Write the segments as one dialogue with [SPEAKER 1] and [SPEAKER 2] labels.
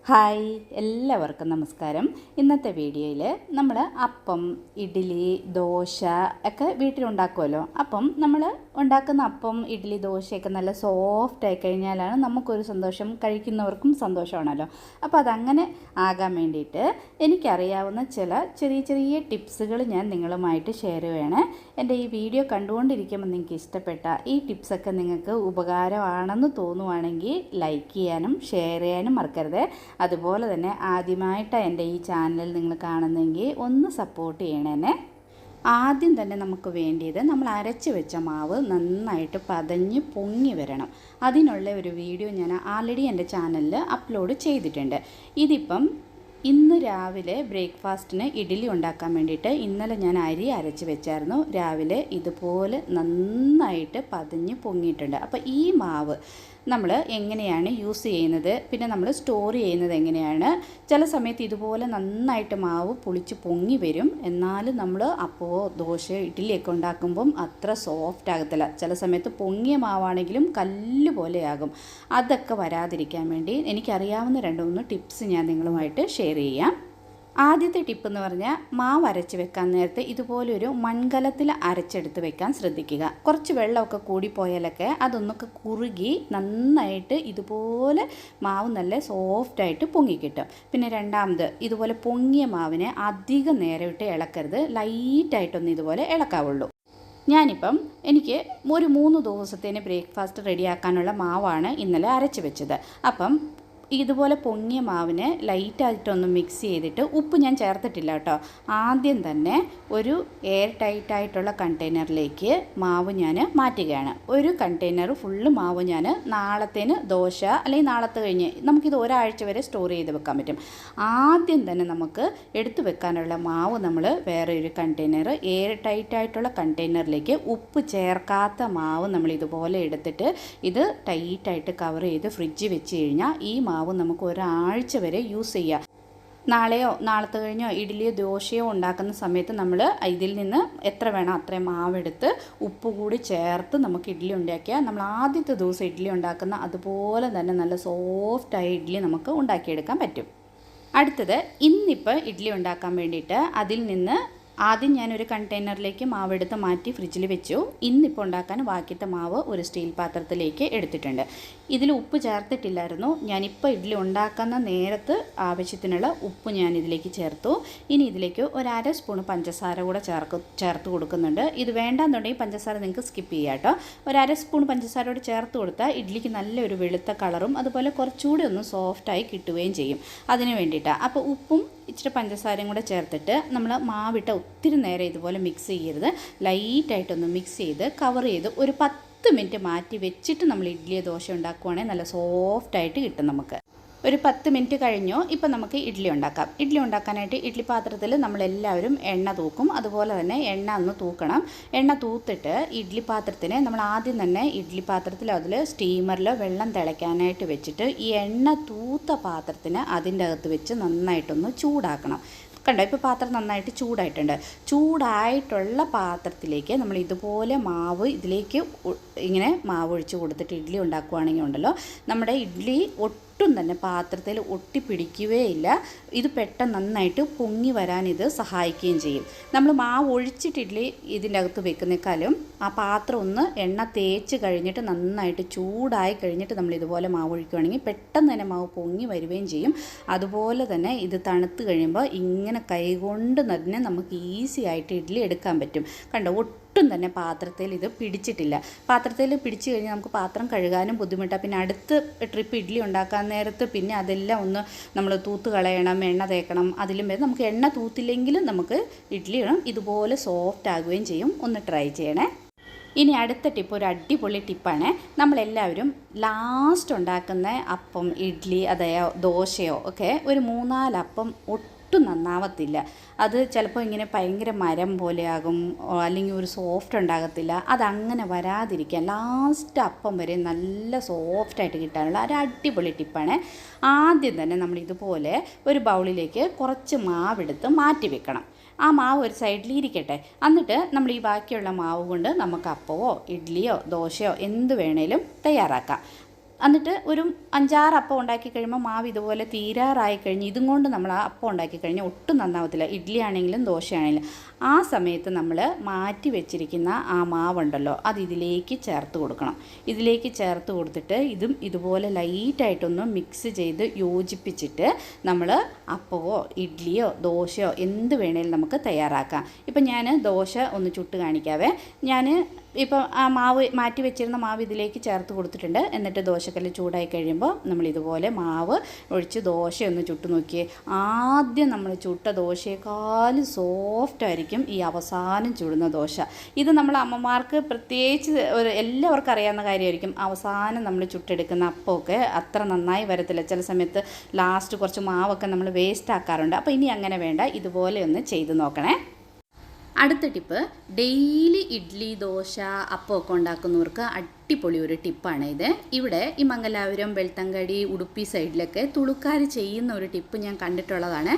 [SPEAKER 1] Hi, എല്ലാവർക്കും നമസ്കാരം. ഇന്നത്തെ വീഡിയോയിൽ നമ്മൾ അപ്പം, ഇഡ്ഡലി, ദോശ ഒക്കെ വീട്ടിലുണ്ടാക്കുമല്ലോ. അപ്പം നമ്മൾ ഉണ്ടാക്കുന്ന അപ്പം, ഇഡ്ഡലി, ദോശയൊക്കെ നല്ല സോഫ്റ്റ് ആയി കഴിഞ്ഞാലാണ് നമുക്കൊരു സന്തോഷം, കഴിക്കുന്നവർക്കും സന്തോഷമാണല്ലോ. അപ്പോൾ അതങ്ങനെ ആകാൻ വേണ്ടിയിട്ട് എനിക്കറിയാവുന്ന ചില ചെറിയ ചെറിയ ടിപ്സുകൾ ഞാൻ നിങ്ങളുമായിട്ട് ഷെയർ ചെയ്യണേ. എൻ്റെ ഈ വീഡിയോ കണ്ടുകൊണ്ടിരിക്കുമ്പോൾ നിങ്ങൾക്ക് ഇഷ്ടപ്പെട്ട ഈ ടിപ്സൊക്കെ നിങ്ങൾക്ക് ഉപകാരമാണെന്ന് തോന്നുവാണെങ്കിൽ ലൈക്ക് ചെയ്യാനും ഷെയർ ചെയ്യാനും മറക്കരുത്. അതുപോലെ തന്നെ ആദ്യമായിട്ടാണ് എൻ്റെ ഈ ചാനൽ നിങ്ങൾ കാണുന്നതെങ്കിൽ ഒന്ന് സപ്പോർട്ട് ചെയ്യണേ. ആദ്യം തന്നെ നമുക്ക് വേണ്ടിയത് നമ്മൾ അരച്ച് വെച്ച മാവ് നന്നായിട്ട് പതഞ്ഞ് പൊങ്ങി വരണം. അതിനുള്ള ഒരു വീഡിയോ ഞാൻ ആൾറെഡി എൻ്റെ ചാനലിൽ അപ്ലോഡ് ചെയ്തിട്ടുണ്ട്. ഇതിപ്പം ഇന്ന് രാവിലെ ബ്രേക്ക്ഫാസ്റ്റിന് ഇഡ്ഡലി ഉണ്ടാക്കാൻ വേണ്ടിയിട്ട് ഇന്നലെ ഞാൻ അരി അരച്ച് വെച്ചായിരുന്നു. രാവിലെ ഇതുപോലെ നന്നായിട്ട് പതഞ്ഞ് പൊങ്ങിയിട്ടുണ്ട്. അപ്പോൾ ഈ മാവ് നമ്മൾ എങ്ങനെയാണ് യൂസ് ചെയ്യുന്നത്, പിന്നെ നമ്മൾ സ്റ്റോർ ചെയ്യുന്നത് എങ്ങനെയാണ്? ചില സമയത്ത് ഇതുപോലെ നന്നായിട്ട് മാവ് പുളിച്ച് പൊങ്ങി വരും, എന്നാലും നമ്മൾ അപ്പമോ ദോശയോ ഇഡ്ഡലിയൊക്കെ ഉണ്ടാക്കുമ്പം അത്ര സോഫ്റ്റ് ആകത്തില്ല. ചില സമയത്ത് പൊങ്ങിയ മാവാണെങ്കിലും കല്ല് പോലെയാകും. അതൊക്കെ വരാതിരിക്കാൻ വേണ്ടി എനിക്കറിയാവുന്ന 2-3 ടിപ്സ് ഞാൻ നിങ്ങളുമായിട്ട് ഷെയർ ചെയ്യാം. ആദ്യത്തെ ടിപ്പ് എന്ന് പറഞ്ഞാൽ മാവ് അരച്ച് വെക്കാൻ നേരത്തെ ഇതുപോലൊരു മൺകലത്തിൽ അരച്ചെടുത്ത് വെക്കാൻ ശ്രദ്ധിക്കുക. കുറച്ച് വെള്ളമൊക്കെ കൂടിപ്പോയാലൊക്കെ അതൊന്നൊക്കെ കുറുകി നന്നായിട്ട് ഇതുപോലെ മാവ് നല്ല സോഫ്റ്റായിട്ട് പൊങ്ങിക്കിട്ടും. പിന്നെ രണ്ടാമത്, ഇതുപോലെ പൊങ്ങിയ മാവിനെ അധികം നേരം ഇട്ട് ഇളക്കരുത്, ലൈറ്റായിട്ടൊന്ന് ഇതുപോലെ ഇളക്കാവുള്ളൂ. ഞാനിപ്പം എനിക്ക് ഒരു 3 ദിവസത്തേന് ബ്രേക്ക്ഫാസ്റ്റ് റെഡിയാക്കാനുള്ള മാവാണ് ഇന്നലെ അരച്ച് വെച്ചത്. അപ്പം ഇതുപോലെ പൊങ്ങിയ മാവിന് ലൈറ്റായിട്ടൊന്ന് മിക്സ് ചെയ്തിട്ട്, ഉപ്പ് ഞാൻ ചേർത്തിട്ടില്ല കേട്ടോ. ആദ്യം തന്നെ ഒരു എയർ ടൈറ്റായിട്ടുള്ള കണ്ടെയ്നറിലേക്ക് മാവ് ഞാൻ മാറ്റുകയാണ്. ഒരു കണ്ടെയ്നർ ഫുള്ള് മാവ് ഞാൻ നാളത്തേന് ദോശ അല്ലെങ്കിൽ നാളത്തെ കഴിഞ്ഞ് നമുക്കിത് ഒരാഴ്ച വരെ സ്റ്റോർ ചെയ്ത് വെക്കാൻ പറ്റും. ആദ്യം തന്നെ നമുക്ക് എടുത്തു വെക്കാനുള്ള മാവ് നമ്മൾ വേറെ ഒരു കണ്ടെയ്നർ, എയർ ടൈറ്റായിട്ടുള്ള കണ്ടെയ്നറിലേക്ക് ഉപ്പ് ചേർക്കാത്ത മാവ് നമ്മൾ ഇതുപോലെ എടുത്തിട്ട് ഇത് ടൈറ്റായിട്ട് കവർ ചെയ്ത് ഫ്രിഡ്ജിൽ വെച്ച് കഴിഞ്ഞാൽ ഈ മാവ് നമുക്ക് ഒരാഴ്ച വരെ യൂസ് ചെയ്യാം. നാളെയോ നാളത്തെ കഴിഞ്ഞോ ഇഡ്ഡലിയോ ദോശയോ ഉണ്ടാക്കുന്ന സമയത്ത് നമ്മൾ ഇതിൽ നിന്ന് എത്ര വേണം അത്രയും മാവെടുത്ത് ഉപ്പ് കൂടി ചേർത്ത് നമുക്ക് ഇഡ്ഡലി ഉണ്ടാക്കിയാൽ നമ്മൾ ആദ്യത്തെ ദിവസം ഇഡ്ഡലി ഉണ്ടാക്കുന്ന അതുപോലെ തന്നെ നല്ല സോഫ്റ്റായ ഇഡ്ഡലി നമുക്ക് ഉണ്ടാക്കിയെടുക്കാൻ പറ്റും. അടുത്തത്, ഇന്നിപ്പോൾ ഇഡ്ഡലി ഉണ്ടാക്കാൻ വേണ്ടിയിട്ട് അതിൽ നിന്ന് ആദ്യം ഞാനൊരു കണ്ടെയ്നറിലേക്ക് മാവെടുത്ത് മാറ്റി ഫ്രിഡ്ജിൽ വെച്ചു. ഇന്നിപ്പോൾ ഉണ്ടാക്കാൻ ബാക്കിയത്തെ മാവ് ഒരു സ്റ്റീൽ പാത്രത്തിലേക്ക് എടുത്തിട്ടുണ്ട്. ഇതിൽ ഉപ്പ് ചേർത്തിട്ടില്ലായിരുന്നു. ഞാനിപ്പോൾ ഇഡ്ഡലി ഉണ്ടാക്കുന്ന നേരത്ത് ആവശ്യത്തിനുള്ള ഉപ്പ് ഞാൻ ഇതിലേക്ക് ചേർത്തു. ഇനി ഇതിലേക്ക് ഒരു 1/2 സ്പൂൺ പഞ്ചസാര കൂടെ ചേർത്ത് കൊടുക്കുന്നുണ്ട്. ഇത് വേണ്ടാന്നുണ്ടെങ്കിൽ പഞ്ചസാര നിങ്ങൾക്ക് സ്കിപ്പ് ചെയ്യാം കേട്ടോ. ഒരു 1/2 സ്പൂൺ പഞ്ചസാര കൂടെ ചേർത്ത് കൊടുത്താൽ ഇഡ്ഡലിക്ക് നല്ലൊരു വെളുത്ത കളറും അതുപോലെ കുറച്ചുകൂടി ഒന്ന് സോഫ്റ്റായി കിട്ടുകയും ചെയ്യും. അതിന് വേണ്ടിയിട്ടാണ്. അപ്പോൾ ഉപ്പും ഇച്ചിരി പഞ്ചസാരയും കൂടെ ചേർത്തിട്ട് നമ്മൾ മാവിട്ട് ഒത്തിരി നേരം ഇതുപോലെ മിക്സ് ചെയ്യരുത്. ലൈറ്റായിട്ടൊന്ന് മിക്സ് ചെയ്ത് കവർ ചെയ്ത് ഒരു 10 മിനിറ്റ് മാറ്റി വെച്ചിട്ട് നമ്മൾ ഇഡ്ഡലിയോ ദോശ ഉണ്ടാക്കുവാണെങ്കിൽ നല്ല സോഫ്റ്റായിട്ട് കിട്ടും നമുക്ക്. ഒരു 10 മിനിറ്റ് കഴിഞ്ഞു. ഇപ്പം നമുക്ക് ഇഡ്ഡലി ഉണ്ടാക്കാം. ഇഡ്ഡലി ഉണ്ടാക്കാനായിട്ട് ഇഡ്ഡലി പാത്രത്തിൽ നമ്മളെല്ലാവരും എണ്ണ തൂക്കും. അതുപോലെ തന്നെ എണ്ണ ഒന്ന് തൂക്കണം. എണ്ണ തൂത്തിട്ട് ഇഡ്ഡലി പാത്രത്തിന് നമ്മൾ ആദ്യം തന്നെ ഇഡ്ഡലി പാത്രത്തിൽ അതിൽ സ്റ്റീമറിൽ വെള്ളം തിളയ്ക്കാനായിട്ട് വെച്ചിട്ട് ഈ എണ്ണ തൂത്ത പാത്രത്തിന് അതിൻ്റെ അകത്ത് വെച്ച് നന്നായിട്ടൊന്ന് ചൂടാക്കണം. കണ്ടോ, ഇപ്പോൾ പാത്രം നന്നായിട്ട് ചൂടായിട്ടുണ്ട്. ചൂടായിട്ടുള്ള പാത്രത്തിലേക്ക് നമ്മൾ ഇതുപോലെ മാവ് ഇതിലേക്ക് ഇങ്ങനെ മാവ് ഒഴിച്ച് കൊടുത്തിട്ട് ഇഡ്ഡലി ഉണ്ടാക്കുകയാണെങ്കിൽ ഉണ്ടല്ലോ, നമ്മുടെ ഇഡ്ഡലി ഒട്ടും തന്നെ പാത്രത്തിൽ ഒട്ടിപ്പിടിക്കുകയില്ല. ഇത് പെട്ടെന്ന് നന്നായിട്ട് പൊങ്ങി വരാൻ ഇത് സഹായിക്കുകയും ചെയ്യും. നമ്മൾ മാവ് ഒഴിച്ചിട്ട് ഇഡ്ഡലി ഇതിൻ്റെ അകത്ത് വെക്കുന്നേക്കാളും ആ പാത്രം ഒന്ന് എണ്ണ തേച്ച് കഴിഞ്ഞിട്ട് നന്നായിട്ട് ചൂടായി കഴിഞ്ഞിട്ട് നമ്മൾ ഇതുപോലെ മാവ് ഒഴിക്കുകയാണെങ്കിൽ പെട്ടെന്ന് തന്നെ മാവ് പൊങ്ങി വരികയും ചെയ്യും. അതുപോലെ തന്നെ ഇത് തണുത്ത് കഴിയുമ്പോൾ ഇങ്ങനെ കൈകൊണ്ട് തന്നെ നമുക്ക് ഈസി ആയിട്ട് ഇഡ്ഡലി എടുക്കാൻ പറ്റും. കണ്ടോ, ഒട്ടും തന്നെ പാത്രത്തിൽ ഇത് പിടിച്ചിട്ടില്ല. പാത്രത്തിൽ പിടിച്ചു കഴിഞ്ഞാൽ നമുക്ക് പാത്രം കഴുകാനും ബുദ്ധിമുട്ടാണ്. പിന്നെ അടുത്ത് ട്രിപ്പ് ഇഡ്ഡലി ഉണ്ടാക്കാൻ നേരത്ത് പിന്നെ അതെല്ലാം ഒന്ന് നമ്മൾ തൂത്ത് കളയണം, എണ്ണ തേക്കണം. അതിലും വരെ നമുക്ക് എണ്ണ തൂത്തില്ലെങ്കിലും നമുക്ക് ഇഡ്ഡലി ഇതുപോലെ സോഫ്റ്റ് ആകുകയും ചെയ്യും. ഒന്ന് ട്രൈ ചെയ്യണേ. ഇനി അടുത്ത ടിപ്പ് ഒരു അടിപൊളി ടിപ്പാണ്. നമ്മളെല്ലാവരും ലാസ്റ്റ് ഉണ്ടാക്കുന്ന അപ്പം, ഇഡ്ഡലി അതെയോ ദോശയോ ഒക്കെ ഒരു 3-4 അപ്പം ഒട്ടും നന്നാവത്തില്ല. അത് ചിലപ്പോൾ ഇങ്ങനെ ഭയങ്കര മരം പോലെയാകും, അല്ലെങ്കിൽ ഒരു സോഫ്റ്റ് ഉണ്ടാകത്തില്ല. അതങ്ങനെ വരാതിരിക്കാൻ ലാസ്റ്റ് അപ്പം വരെ നല്ല സോഫ്റ്റായിട്ട് കിട്ടാനുള്ള ഒരു അടിപൊളി ടിപ്പാണ്. ആദ്യം തന്നെ നമ്മൾ ഇതുപോലെ ഒരു ബൗളിലേക്ക് കുറച്ച് മാവെടുത്ത് മാറ്റി വെക്കണം. ആ മാവ് ഒരു സൈഡിൽ ഇരിക്കട്ടെ. എന്നിട്ട് നമ്മൾ ഈ ബാക്കിയുള്ള മാവ് കൊണ്ട് നമുക്ക് അപ്പമോ ഇഡ്ഡലിയോ ദോശയോ എന്ത് വേണേലും തയ്യാറാക്കാം. എന്നിട്ട് ഒരു 5-6 അപ്പം ഉണ്ടാക്കി കഴിയുമ്പോൾ മാവ് ഇതുപോലെ തീരാറായി കഴിഞ്ഞ് ഇതും കൊണ്ട് നമ്മൾ ആ അപ്പം ഉണ്ടാക്കി കഴിഞ്ഞാൽ ഒട്ടും നന്നാവത്തില്ല. ഇഡ്ഡലി ആണെങ്കിലും ദോശയാണെങ്കിലും ആ സമയത്ത് നമ്മൾ മാറ്റി വെച്ചിരിക്കുന്ന ആ മാവുണ്ടല്ലോ അത് ഇതിലേക്ക് ചേർത്ത് കൊടുക്കണം. ഇതിലേക്ക് ചേർത്ത് കൊടുത്തിട്ട് ഇതും ഇതുപോലെ ലൈറ്റായിട്ടൊന്ന് മിക്സ് ചെയ്ത് യോജിപ്പിച്ചിട്ട് നമ്മൾ അപ്പമോ ഇഡ്ഡലിയോ ദോശയോ എന്ത് വേണേലും നമുക്ക് തയ്യാറാക്കാം. ഇപ്പം ഞാൻ ദോശ ഒന്ന് ചുട്ട് കാണിക്കാവേ. ഞാൻ ഇപ്പം ആ മാവ് മാറ്റി വെച്ചിരുന്ന മാവ് ഇതിലേക്ക് ചേർത്ത് കൊടുത്തിട്ടുണ്ട്. എന്നിട്ട് ദോശക്കല്ല് ചൂടായി കഴിയുമ്പോൾ നമ്മൾ ഇതുപോലെ മാവ് ഒഴിച്ച് ദോശയൊന്ന് ചുട്ട് നോക്കിയേ. ആദ്യം നമ്മൾ ചുട്ട ദോശയെക്കാളും സോഫ്റ്റായിരിക്കും ഈ അവസാനം ചുടുന്ന ദോശ. ഇത് നമ്മൾ അമ്മമാർക്ക് പ്രത്യേകിച്ച് എല്ലാവർക്കും അറിയാവുന്ന കാര്യമായിരിക്കും. അവസാനം നമ്മൾ ചുട്ടെടുക്കുന്ന അപ്പമൊക്കെ അത്ര നന്നായി വരത്തില്ല. ചില സമയത്ത് ലാസ്റ്റ് കുറച്ച് മാവൊക്കെ നമ്മൾ വേസ്റ്റ് ആക്കാറുണ്ട്. അപ്പോൾ ഇനി അങ്ങനെ വേണ്ട, ഇതുപോലെ ഒന്ന് ചെയ്ത് നോക്കണേ. അടുത്ത ടിപ്പ്, ഡെയിലി ഇഡ്ഡലി ദോശ അപ്പമൊക്കെ ഉണ്ടാക്കുന്നവർക്ക് അടിപൊളി ഒരു ടിപ്പാണ് ഇത്. ഇവിടെ ഈ മംഗലാപുരം വെളുത്തങ്കടി ഉടുപ്പി സൈഡിലൊക്കെ തുളുക്കാർ ചെയ്യുന്ന ഒരു ടിപ്പ് ഞാൻ കണ്ടിട്ടുള്ളതാണ്.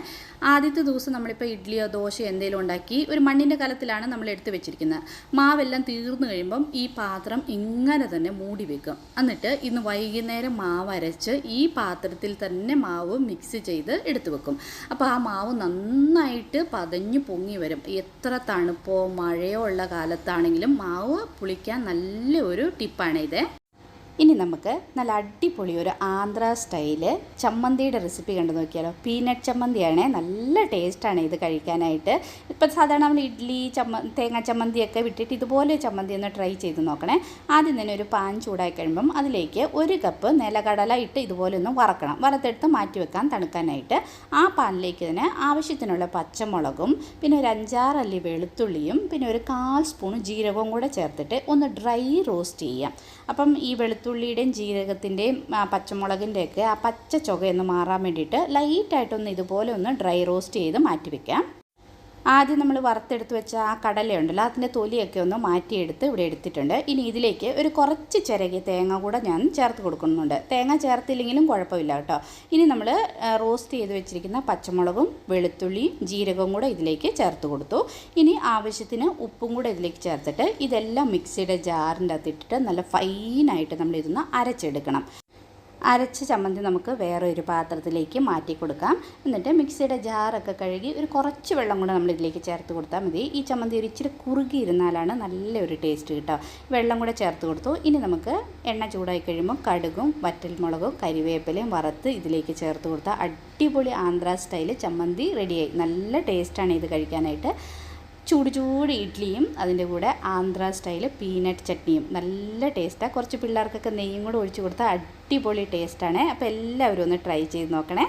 [SPEAKER 1] ആദ്യത്തെ ദിവസം നമ്മളിപ്പോൾ ഇഡ്ഡലിയോ ദോശയോ എന്തെങ്കിലും ഉണ്ടാക്കി ഒരു മണ്ണിൻ്റെ കലത്തിലാണ് നമ്മൾ എടുത്ത് വെച്ചിരിക്കുന്നത്. മാവെല്ലാം തീർന്നു കഴിയുമ്പം ഈ പാത്രം ഇങ്ങനെ തന്നെ മൂടി വെക്കും. എന്നിട്ട് ഇന്ന് വൈകുന്നേരം മാവ് അരച്ച് ഈ പാത്രത്തിൽ തന്നെ മാവ് മിക്സ് ചെയ്ത് എടുത്തു വെക്കും. അപ്പോൾ ആ മാവ് നന്നായിട്ട് പതഞ്ഞു പൊങ്ങി വരും. എത്ര തണുപ്പോ മഴയോ ഉള്ള കാലത്താണെങ്കിലും മാവ് പുളിക്കാൻ നല്ല ഒരു ടിപ്പാണ് ഇത്. ഇനി നമുക്ക് നല്ല അടിപൊളി ഒരു ആന്ധ്ര സ്റ്റൈല് ചമ്മന്തിയുടെ റെസിപ്പി കണ്ടു നോക്കിയാലോ. പീനട്ട് ചമ്മന്തിയാണ്, നല്ല ടേസ്റ്റാണ് ഇത് കഴിക്കാനായിട്ട്. ഇപ്പം സാധാരണ നമ്മൾ ഇഡ്ഡലി തേങ്ങ ചമ്മന്തിയൊക്കെ വിട്ടിട്ട് ഇതുപോലെ ചമ്മന്തി ഒന്ന് ട്രൈ ചെയ്ത് നോക്കണേ. ആദ്യം തന്നെ ഒരു പാൻ ചൂടായി കഴിയുമ്പം അതിലേക്ക് 1 കപ്പ് നിലക്കടല ഇട്ട് ഇതുപോലെ ഒന്ന് വറക്കണം. വറുത്തെടുത്ത് മാറ്റി വെക്കാൻ തണുക്കാനായിട്ട്. ആ പാനിലേക്ക് തന്നെ ആവശ്യത്തിനുള്ള പച്ചമുളകും പിന്നെ ഒരു 5-6 അല്ലി വെളുത്തുള്ളിയും പിന്നെ ഒരു 1/4 സ്പൂൺ ജീരകവും കൂടെ ചേർത്തിട്ട് ഒന്ന് ഡ്രൈ റോസ്റ്റ് ചെയ്യാം. അപ്പം ഈ വെളുത്തുള്ളിയുടെയും ജീരകത്തിൻ്റെയും പച്ചമുളകിൻ്റെയൊക്കെ ആ പച്ച ചുകയൊന്ന് മാറാൻ വേണ്ടിയിട്ട് ലൈറ്റായിട്ടൊന്ന് ഇതുപോലെ ഒന്ന് ഡ്രൈ റോസ്റ്റ് ചെയ്ത് മാറ്റി വയ്ക്കാം. ആദ്യം നമ്മൾ വറുത്തെടുത്ത് വെച്ച ആ കടലയുണ്ടല്ലോ അതിൻ്റെ തൊലിയൊക്കെ ഒന്ന് മാറ്റിയെടുത്ത് ഇവിടെ എടുത്തിട്ടുണ്ട്. ഇനി ഇതിലേക്ക് ഒരു കുറച്ച് ചിരകിയ തേങ്ങ കൂടെ ഞാൻ ചേർത്ത് കൊടുക്കുന്നുണ്ട്. തേങ്ങ ചേർത്തില്ലെങ്കിലും കുഴപ്പമില്ല കേട്ടോ. ഇനി നമ്മൾ റോസ്റ്റ് ചെയ്ത് വെച്ചിരിക്കുന്ന പച്ചമുളകും വെളുത്തുള്ളിയും ജീരകവും കൂടെ ഇതിലേക്ക് ചേർത്ത് കൊടുത്തു. ഇനി ആവശ്യത്തിന് ഉപ്പും കൂടെ ഇതിലേക്ക് ചേർത്തിട്ട് ഇതെല്ലാം മിക്സിയുടെ ജാറിൻ്റെ അകത്തിട്ടിട്ട് നല്ല ഫൈനായിട്ട് നമ്മൾ ഇതൊന്ന് അരച്ചെടുക്കണം. അരച്ച ചമ്മന്തി നമുക്ക് വേറെ ഒരു പാത്രത്തിലേക്ക് മാറ്റി കൊടുക്കാം. എന്നിട്ട് മിക്സിയുടെ ജാറൊക്കെ കഴുകി ഒരു കുറച്ച് വെള്ളം കൂടെ നമ്മൾ ഇതിലേക്ക് ചേർത്ത് കൊടുത്താൽ മതി. ഈ ചമ്മന്തി ഒരു ഇച്ചിരി കുറുകിയിരുന്നാലാണ് നല്ലൊരു ടേസ്റ്റ് കിട്ടുക. വെള്ളം കൂടെ ചേർത്ത് കൊടുത്തു. ഇനി നമുക്ക് എണ്ണ ചൂടായി കഴിയുമ്പോൾ കടുകും വറ്റൽമുളകും കരിവേപ്പിലയും വറുത്ത് ഇതിലേക്ക് ചേർത്ത് കൊടുത്താൽ അടിപൊളി ആന്ധ്ര സ്റ്റൈൽ ചമ്മന്തി റെഡിയായി. നല്ല ടേസ്റ്റാണ് ഇത് കഴിക്കാനായിട്ട്. ചൂട് ഇഡ്ഡലിയും അതിൻ്റെ കൂടെ ആന്ധ്ര സ്റ്റൈൽ പീനട്ട് ചട്നിയും നല്ല ടേസ്റ്റാണ്. കുറച്ച് പിള്ളേർക്കൊക്കെ നെയ്യും കൂടെ ഒഴിച്ച് കൊടുത്താൽ അടിപൊളി ടേസ്റ്റാണ്. അപ്പോൾ എല്ലാവരും ഒന്ന് ട്രൈ ചെയ്ത് നോക്കണേ.